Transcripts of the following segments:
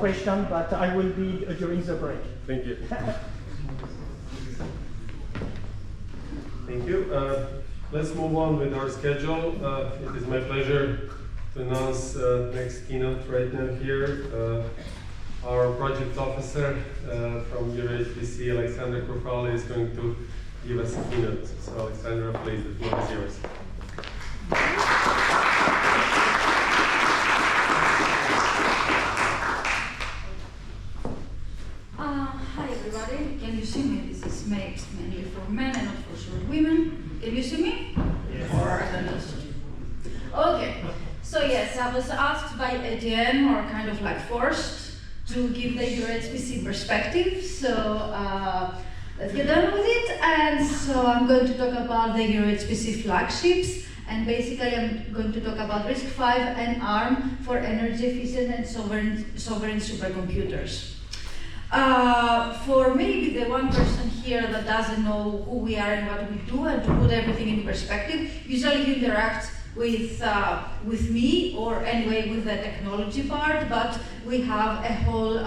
question, but I will be during the break. Thank you. Thank you. Let's move on with our schedule. It is my pleasure to announce next keynote right now here. Our project officer from EuroHPC, Alexandra Kourfali, is going to give us a keynote. So Alexandra, please, the floor is yours. Hi everybody, can you see me? This is mainly for men and not for short women. Can you see me? Yes. Or I don't know. Okay, so yes, I was asked by Etienne, or kind of like forced, to give the EuroHPC perspective. So let's get on with it. And so I'm going to talk about the EuroHPC flagships. And basically, I'm going to talk about RISC-V and Arm for energy efficient and sovereign supercomputers. For maybe the one person here that doesn't know who we are and what we do, and to put everything in perspective, usually you interact with me, or anyway with the technology part, but we have a whole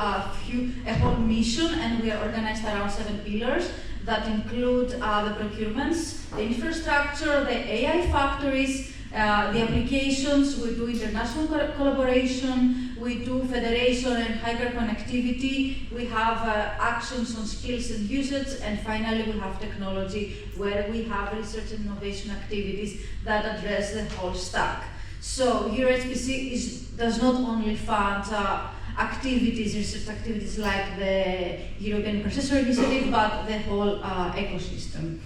mission, and we are organized around 7 pillars that include the procurements, the infrastructure, the AI factories, the applications. We do international collaboration, we do federation and hyperconnectivity, we have actions on skills and usage, and finally we have technology, where we have research and innovation activities that address the whole stack. So EuroHPC does not only fund research activities like the European Processor Initiative, but the whole ecosystem.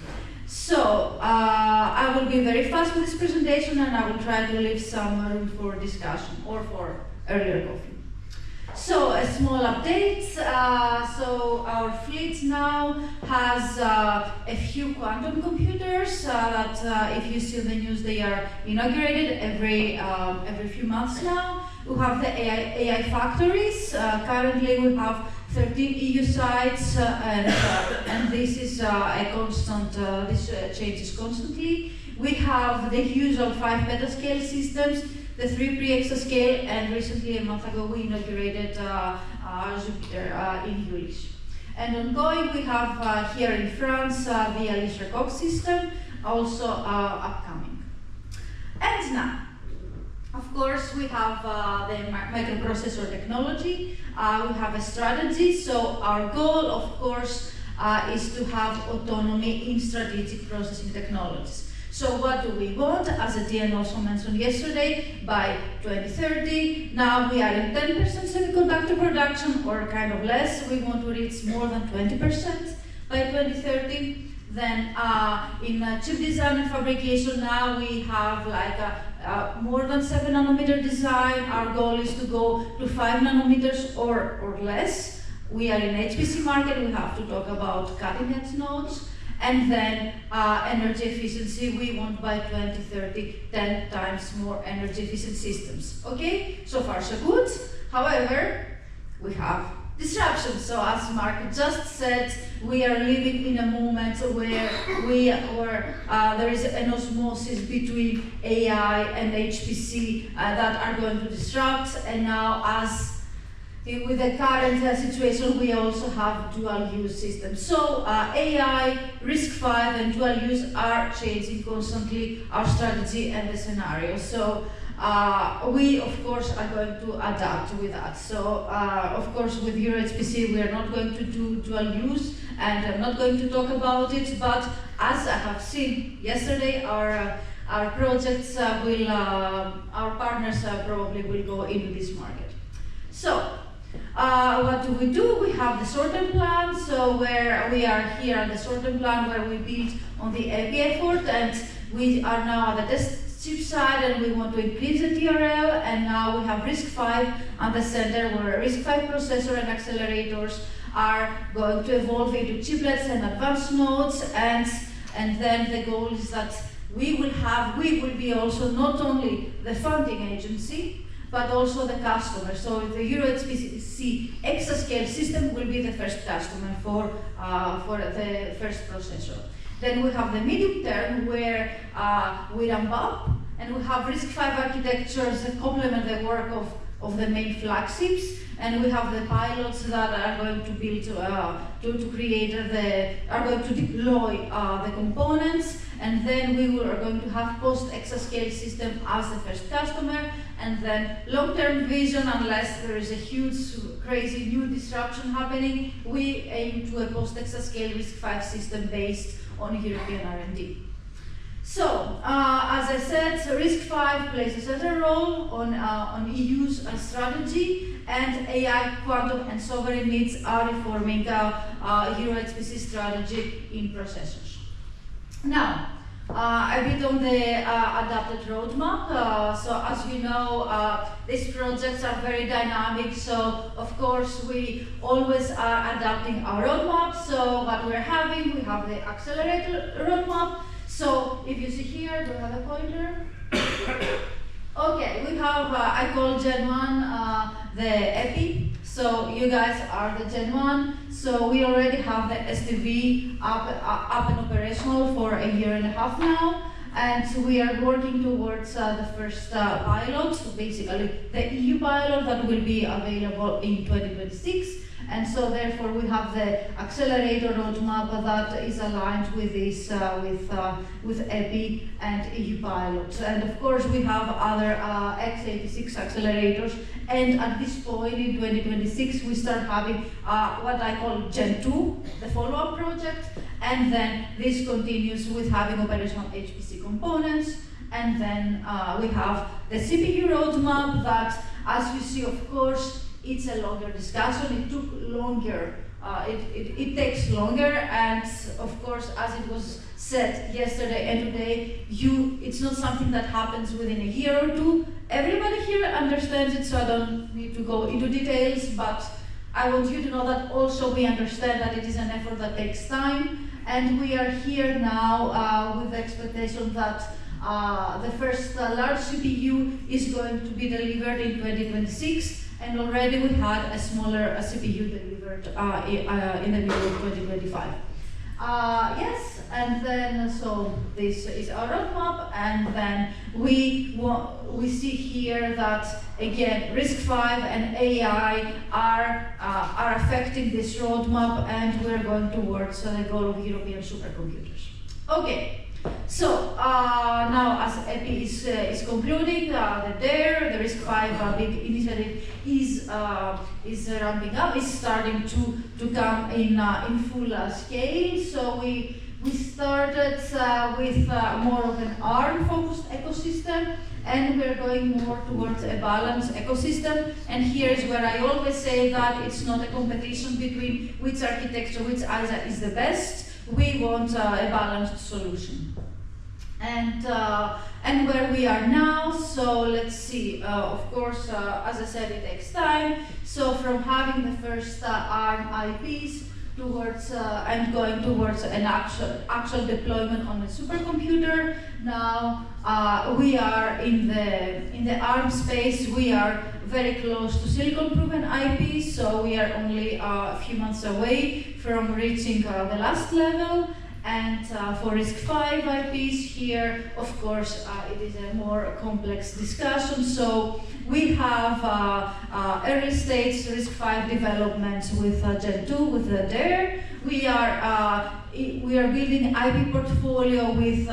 So I will be very fast with this presentation, and I will try to leave some room for discussion or for earlier coffee. So a small update. So our fleet now has a few quantum computers that, if you see the news, they are inaugurated every few months now. We have the AI factories. Currently, we have 13 EU sites, and this is a constant. This changes constantly. We have the usual 5 petascale systems, the 3 pre-exascale, and recently, a month ago, we inaugurated Jupiter in Jülich. And ongoing, we have here in France the RISC-V system, also upcoming. And now, of course, we have the microprocessor technology. We have a strategy. So our goal, of course, is to have autonomy in strategic processing technologies. So what do we want? As Etienne also mentioned yesterday, by 2030, now we are in 10% semiconductor production, or kind of less. We want to reach more than 20% by 2030. Then in chip design and fabrication, now we have like more than 7 nanometer design. Our goal is to go to 5 nanometers or less. We are in HPC market, we have to talk about cutting edge nodes. And then energy efficiency, we want by 2030 10 times more energy efficient systems. Okay, so far so good. However, we have disruption. So as Mark just said, we are living in a moment where there is an osmosis between AI and HPC that are going to disrupt. And now, as with the current situation, we also have dual-use systems. So AI, RISC-V, and dual-use are changing constantly our strategy and the scenario. So we, of course, are going to adapt with that. So, of course, with EuroHPC, we are not going to do dual-use, and I'm not going to talk about it. But as I have seen yesterday, our projects our partners probably will go into this market. So, what do? We have the short-term plan, so where we are here on the short-term plan, where we build on the EPI effort, and we are now at the test chip side, and we want to increase the TRL, and now we have RISC-V on the center, where RISC-V processor and accelerators are going to evolve into chiplets and advanced nodes, and then the goal is that we will be also not only the funding agency, but also the customer. So the EuroHPC exascale system will be the first customer for the first processor. Then we have the medium term, where we ramp up, and we have RISC-V architectures that complement the work of of the main flagships, and we have the pilots that are going to build to create are going to deploy the components, and then we are going to have post-exascale system as the first customer, and then long-term vision, unless there is a huge, crazy new disruption happening, we aim to a post-exascale RISC-V system based on European R&D. So, as I said, RISC-V plays a certain role on EU's strategy, and AI, quantum, and sovereign needs are informing EuroHPC strategy in processors. Now, a bit on the adapted roadmap. So as you know, these projects are very dynamic, so of course we always are adapting our roadmap. So what we have the accelerator roadmap. So if you see here, do I have a pointer? Okay, we have, I call Gen 1 the EPI. So you guys are the Gen 1. So we already have the STV up and operational for a year and a half now. And so we are working towards the first pilot, so basically the EU pilot that will be available in 2026. And so therefore we have the accelerator roadmap that is aligned with this, with EPI and EU pilot. And of course we have other x86 accelerators. And at this point in 2026 we start having what I call Gen 2, the follow-up project. And then this continues with having operational HPC components. And then we have the CPU roadmap that, as you see, of course, it's a longer discussion. It took longer. It takes longer, and of course, as it was said yesterday and today, it's not something that happens within a year or two. Everybody here understands it, so I don't need to go into details, but I want you to know that also we understand that it is an effort that takes time, and we are here now with the expectation that the first large CPU is going to be delivered in 2026. And already we had a smaller CPU delivered in the middle of 2025. Yes, and then so this is our roadmap, and then we see here that again RISC-V and AI are affecting this roadmap, and we're going towards the goal of European supercomputers. Okay. So now, as EPI is concluding, the DARE, the RISC-V big initiative is ramping up, is starting to come in full scale. So we started with more of an ARM-focused ecosystem, and we're going more towards a balanced ecosystem. And here is where I always say that it's not a competition between which architecture, which ISA is the best. We want a balanced solution. And where we are now, so let's see, of course, as I said, it takes time. So from having the first ARM IPs towards and going towards an actual deployment on a supercomputer, now we are in the ARM space. We are very close to silicon-proven IPs, so we are only a few months away from reaching the last level. And for RISC-V IPs here, of course, it is a more complex discussion. So we have early stage RISC-V developments with Gen 2, with the DARE. We are building IP portfolio with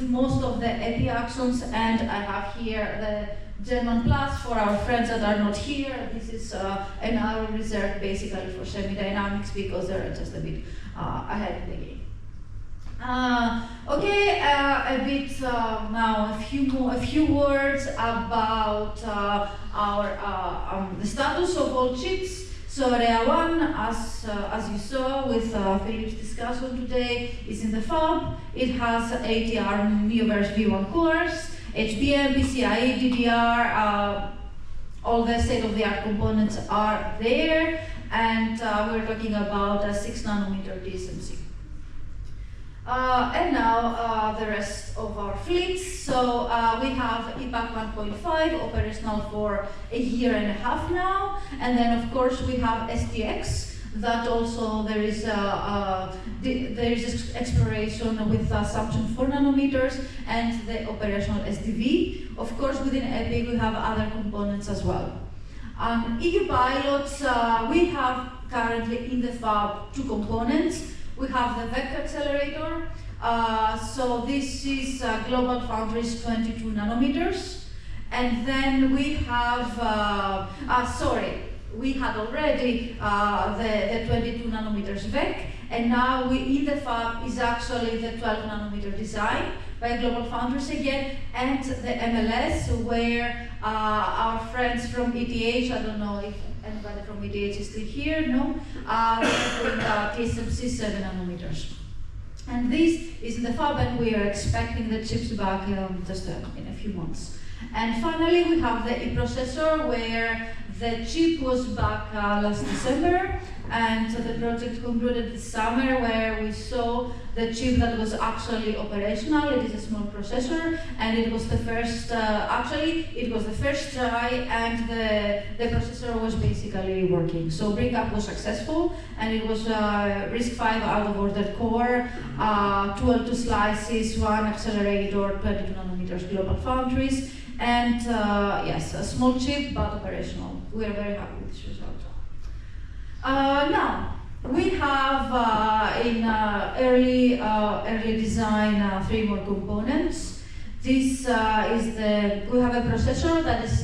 most of the EPI actions, and I have here the Gen 1 Plus for our friends that are not here. This is an hour reserved basically for semi-dynamics because they're just a bit ahead in the game. Okay, a bit now a few words about the status of all chips. So Area 1, as you saw with Philip's discussion today, is in the fab. It has 80 ARM Neoverse V1 cores, HBM, PCIe, DDR, all the state-of-the-art components are there, and we're talking about a 6 nanometer TSMC. And now the rest of our fleets. So we have EPAC 1.5 operational for a year and a half now, and then of course we have STX that also there is exploration with assumption 4 nanometers and the operational SDV. Of course, within EPI we have other components as well. EU pilots, we have currently in the fab 2 components. We have the vector accelerator. So this is Global Foundries 22 nanometers. And then we have, we had already the 22 nanometers VEC, and now in the fab is actually the 12 nanometer design by Global Foundries again, and the MLS, where our friends from ETH, I don't know if anybody from ETH is still here, no? They're doing TSMC 7 nanometers. And this is in the fab, and we are expecting the chips back just in a few months. And finally, we have the e-processor, where the chip was back last December, and the project concluded this summer, where we saw the chip that was actually operational. It is a small processor, and it was the first, it was the first try, and the processor was basically working. So bring-up was successful, and it was RISC-V out-of-order core, 2L2 slices, 1 accelerator, 22 nanometers Global Foundries, and yes, a small chip, but operational. We are very happy with this result. Now, we have in early design 3 more components. This we have a processor that is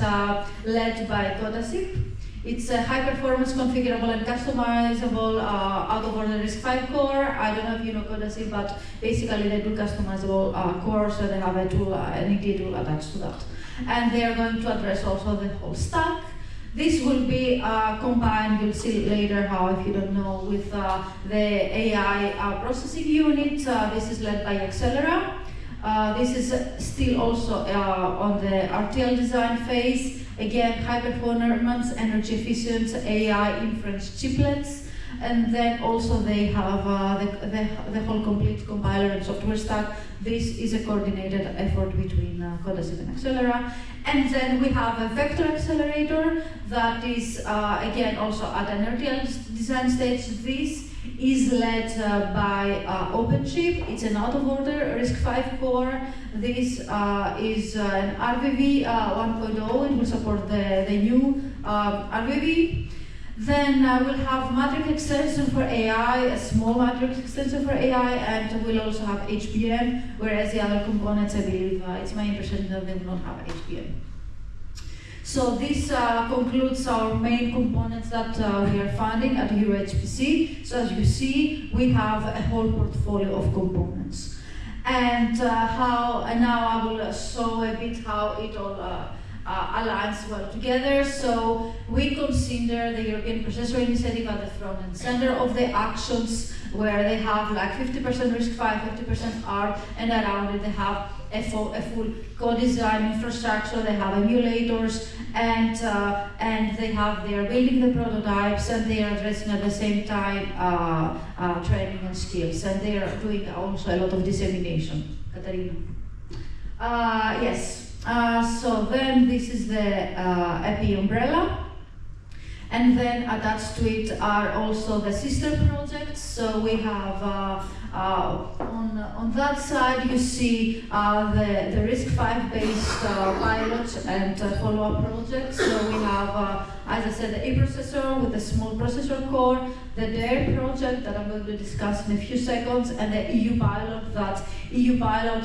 led by CodaSIP. It's a high-performance, configurable, and customizable out-of-order RISC-V core. I don't know if you know CodaSIP, but basically they do customizable cores, so they have a tool, an ED tool attached to that. And they are going to address also the whole stack. This will be combined, you'll see later how, if you don't know, with the AI processing unit. This is led by Accelera. This is still also on the RTL design phase. Again, high performance, energy efficient, AI inference chiplets. And then also they have the whole complete compiler and software stack. This is a coordinated effort between CodaSIP and Accelera. And then we have a vector accelerator that is, again, also at an RTL design stage. This is led by OpenChip. It's an out-of-order RISC-V core. This is an RVV 1.0. It will support the new RVV. Then we'll have matrix extension for AI, a small matrix extension for AI, and we'll also have HBM, whereas the other components, I believe, it's my impression that they will not have HBM. So this concludes our main components that we are funding at EuroHPC. So as you see, we have a whole portfolio of components. And now I will show a bit how it all aligns well together. So we consider the European Processor Initiative at the front and center of the actions, where they have like 50% RISC-V, 50% ARM, and around it they have a full co-design infrastructure. They have emulators, and they are building the prototypes, and they are addressing at the same time training and skills, and they are doing also a lot of dissemination. Katarina. Yes. So then this is the EPI umbrella, and then attached to it are also the sister projects. So we have on that side you see the RISC-V based pilots and follow-up projects. So we have, as I said, the e-processor with a small processor core, the DARE project that I'm going to discuss in a few seconds, and the EU pilot. That EU pilot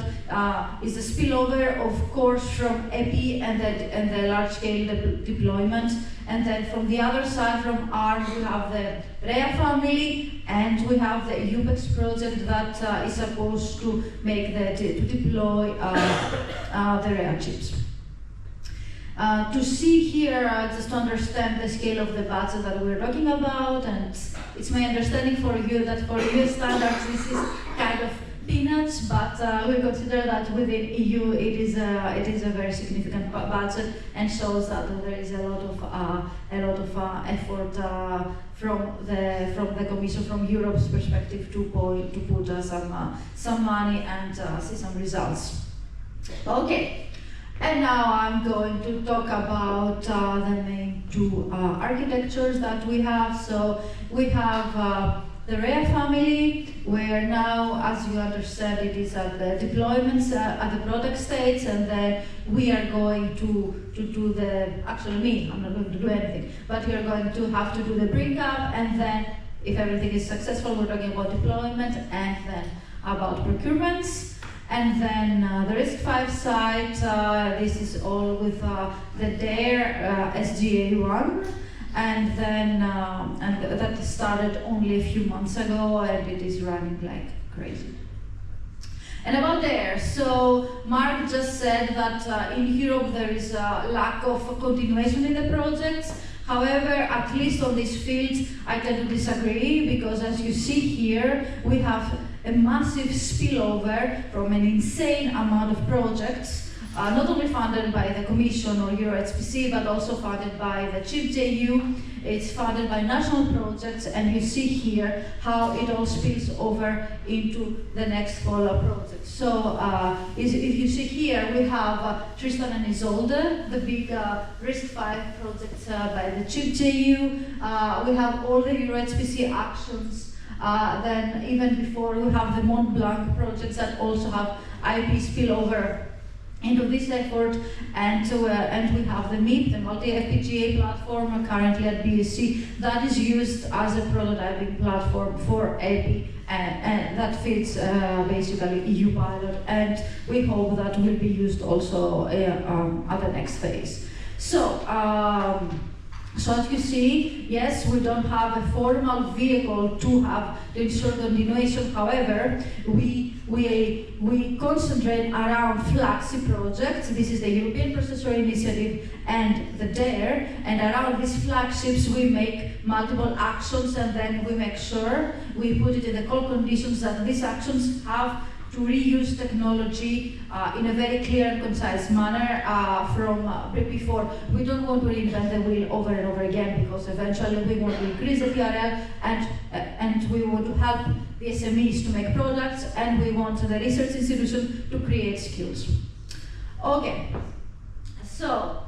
is a spillover, of course, from EPI and the large-scale deployment. And then from the other side, from ARM, we have the REA family, and we have the EUPEX project that is supposed to make to deploy the REA chips. To see here, just to understand the scale of the budget that we're talking about, and it's my understanding for you that for US standards this is kind of peanuts, but we consider that within EU it is a very significant budget, and shows that there is a lot of effort from the Commission, from Europe's perspective, to put some money and see some results. Okay. And now I'm going to talk about the main two architectures that we have. So we have the RIA family, where now, as you understand, it is at the deployments at the product stage, and then we are going to do the, actually I'm not going to do anything, but we are going to have to do the bring up, and then if everything is successful, we're talking about deployment, and then about procurements. And then the RISC-V side, this is all with the DARE SGA1. And then and that started only a few months ago, and it is running like crazy. And about DARE, so Mark just said that in Europe there is a lack of continuation in the projects. However, at least on this field, I tend to disagree, because as you see here, we have a massive spillover from an insane amount of projects, not only funded by the Commission or EuroHPC, but also funded by the chip JU. It's funded by national projects, and you see here how it all spills over into the next follow projects. So if you see here, we have Tristan and Isolde, the big RISC-V projects by the chip JU. We have all the EuroHPC actions. Then even before, we have the Mont Blanc projects that also have IP spillover into this effort, and we have the MIP, the multi-FPGA platform, currently at BSc, that is used as a prototyping platform for AP, and that fits basically EU pilot, and we hope that will be used also at the next phase. So as you see, yes, we don't have a formal vehicle to ensure continuation. However, we concentrate around flagship projects. This is the European Processor Initiative and the DARE, and around these flagships we make multiple actions, and then we make sure we put it in the call conditions that these actions have to reuse technology in a very clear and concise manner from before. We don't want to reinvent the wheel over and over again, because eventually we want to increase the TRL, and we want to help the SMEs to make products, and we want the research institution to create skills. Okay, so,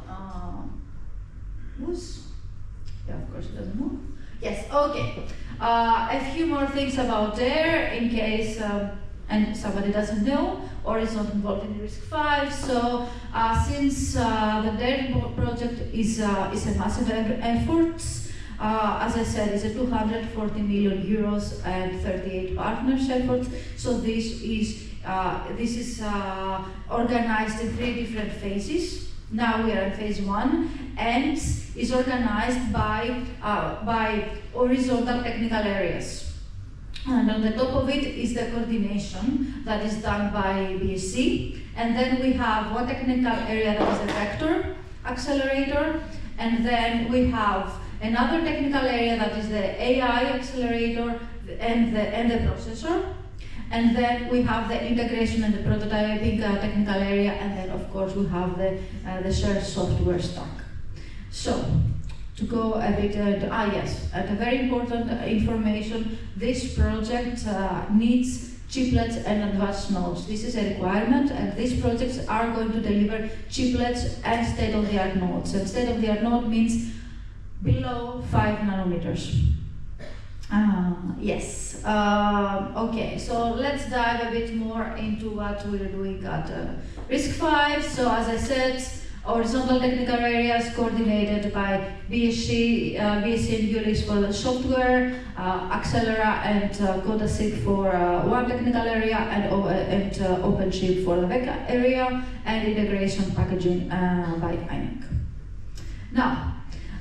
yeah, of course it doesn't move. Yes, okay. A few more things about DARE in case and somebody doesn't know or is not involved in RISC-V. So since the DARE project is a massive effort, as I said, it's a 240 million euros and 38 partners effort. So this is organized in 3 different phases. Now we are in phase 1, and is organized by horizontal technical areas. And on the top of it is the coordination that is done by BSc. And then we have one technical area that is the vector accelerator. And then we have another technical area that is the AI accelerator and the processor. And then we have the integration and the prototyping technical area. And then, of course, we have the shared software stack. So, to go a bit, yes, and a very important information, this project needs chiplets and advanced nodes. This is a requirement, and these projects are going to deliver chiplets and state-of-the-art nodes. And state-of-the-art node means below 5 nanometers. Yes, okay, so let's dive a bit more into what we're doing at RISC-V. So as I said, horizontal technical areas coordinated by BSc and ULIS for the software, Accelera and CodaSync for one technical area, and OpenShift for the Vega area, and integration packaging by IMEC. Now,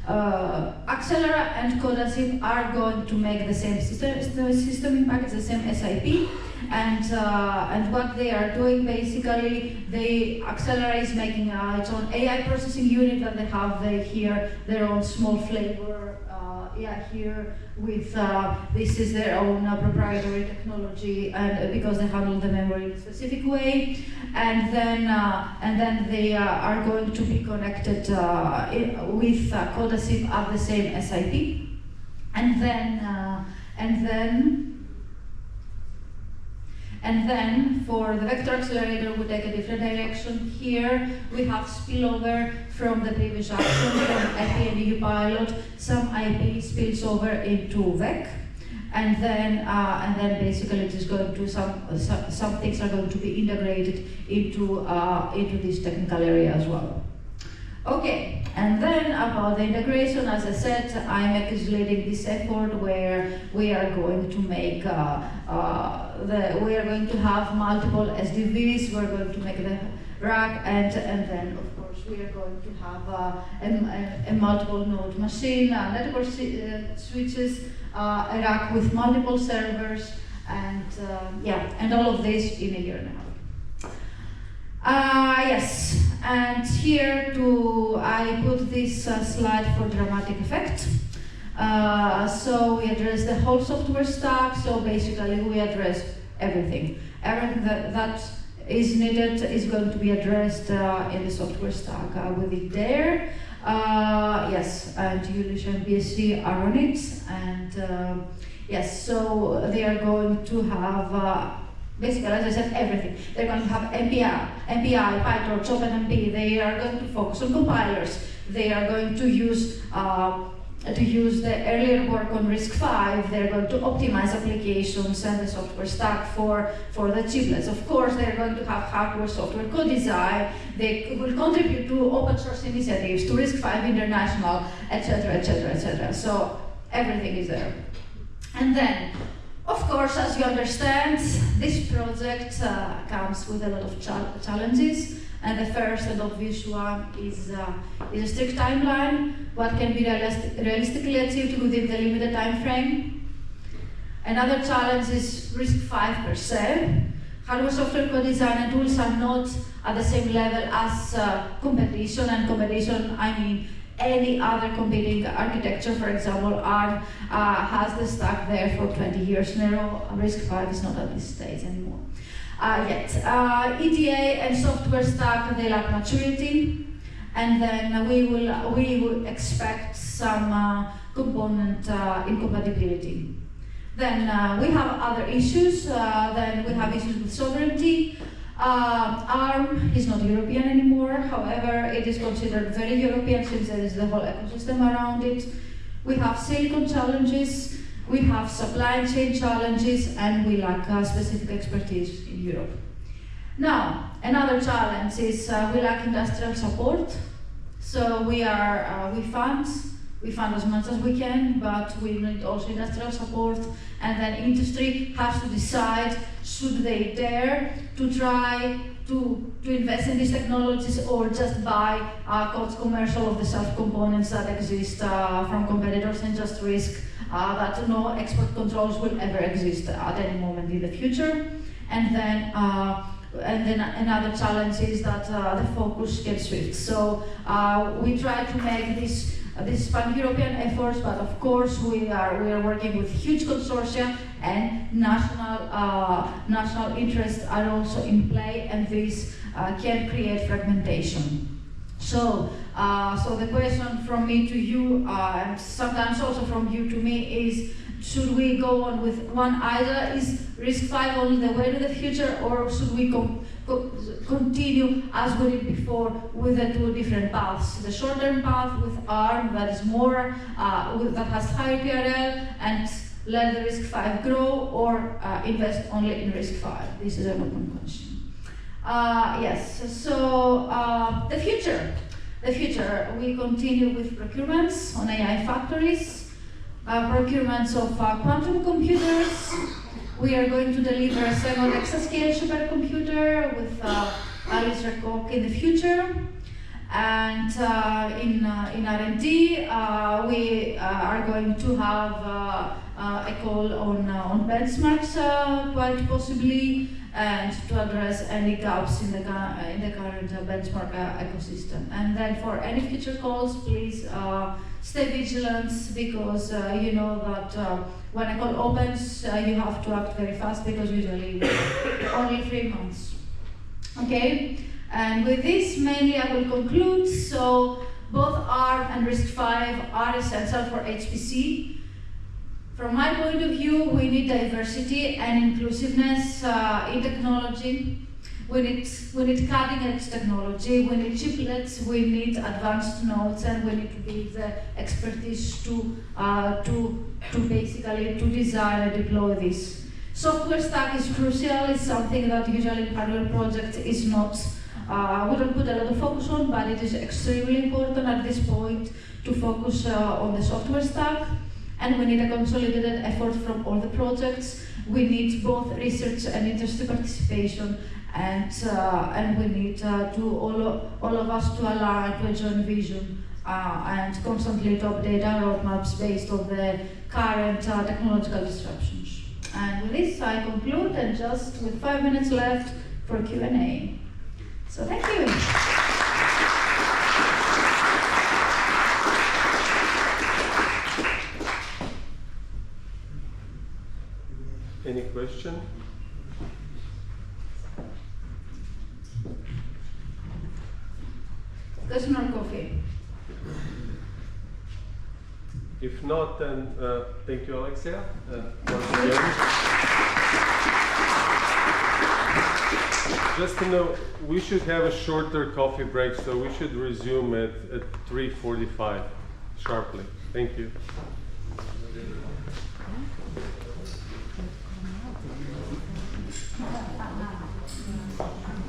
Accelera and CodaSync are going to make the same system in package, the same SIP, and what they are doing basically, Accelera is making its own AI processing unit, and they have here their own small flavor. Here with this is their own proprietary technology, and because they handle the memory in a specific way, and then they are going to be connected with CodaSync at the same SIP, And then for the vector accelerator, we take a different direction. Here we have spillover from the previous action, from IP and EU pilot. Some IP spills over into VEC. And then basically it is going to some things are going to be integrated into this technical area as well. Okay, and then about the integration, as I said, IMEC is leading this effort where we are going to make we are going to have multiple SDVs. We're going to make the rack, and then of course we are going to have a multiple node machine, network switches, a rack with multiple servers, and and all of this in a year and a half. Yes, and here I put this slide for dramatic effect. So we address the whole software stack. So basically we address everything. Everything that is needed is going to be addressed in the software stack with it there. Yes, and ULISH and BSC are on it, and yes, so they are going to have basically, as I said, everything. They're going to have MPI, PyTorch, OpenMP. They are going to focus on compilers. They are going to use the earlier work on RISC-V. They're going to optimize applications and the software stack for the chiplets. Of course, they're going to have hardware, software co-design. They will contribute to open source initiatives, to RISC-V International, etc., etc., etc. So everything is there. And then, of course, as you understand, this project comes with a lot of challenges, and the first and obvious one is a strict timeline. What can be realistically achieved within the limited time frame? Another challenge is RISC-V per se. Hardware, software co-design and tools are not at the same level as competition, and competition, I mean any other competing architecture. For example, ARM has the stack there for 20 years in a row. RISC-V is not at this stage anymore yet. EDA and software stack, they lack maturity, and then we will expect some component incompatibility. Then we have other issues. Then we have issues with sovereignty. ARM is not European anymore, however, it is considered very European since there is the whole ecosystem around it. We have silicon challenges, we have supply chain challenges, and we lack specific expertise in Europe. Now, another challenge is we lack industrial support. So we fund as much as we can, but we need also industrial support, and then industry has to decide should they dare to try to invest in these technologies or just buy cost commercial of the self-components that exist from competitors and just risk that no export controls will ever exist at any moment in the future. And then another challenge is that the focus gets shift. So we try to make this pan-European efforts, but of course we are working with huge consortia, and national interests are also in play, and this can create fragmentation. So the question from me to you, and sometimes also from you to me, is should we go on with one idea? Is RISC-V only the way to the future, or should we continue as we did before with the two different paths? The short-term path with ARM that is more, that has higher PRL, and let the RISC-V grow, or invest only in RISC-V? This is an open question. Yes, so the future. We continue with procurements on AI factories, procurements of quantum computers. We are going to deliver a second exascale supercomputer with Alice Rakoc in the future. And in R&D, we are going to have a call on benchmarks, quite possibly, and to address any gaps in the current benchmark ecosystem. And then for any future calls, please stay vigilant, because you know that when a call opens, you have to act very fast, because usually only 3 months. Okay? And with this, mainly I will conclude. So both ARM and RISC-V are essential for HPC. From my point of view, we need diversity and inclusiveness in technology. We need cutting-edge technology, we need chiplets, we need advanced nodes, and we need to build the expertise to basically design and deploy this. Software stack is crucial. It's something that usually in hardware projects is not. We don't put a lot of focus on, but it is extremely important at this point to focus on the software stack. And we need a consolidated effort from all the projects. We need both research and industry participation, and we need to all of us to align to a joint vision and constantly to update our roadmaps based on the current technological disruptions. And with this, I conclude, and just with 5 minutes left for Q&A. So thank you. Any question? Question or coffee? If not, then thank you, Alexia, once again. Just to know, we should have a shorter coffee break, so we should resume at 3:45 sharply. Thank you.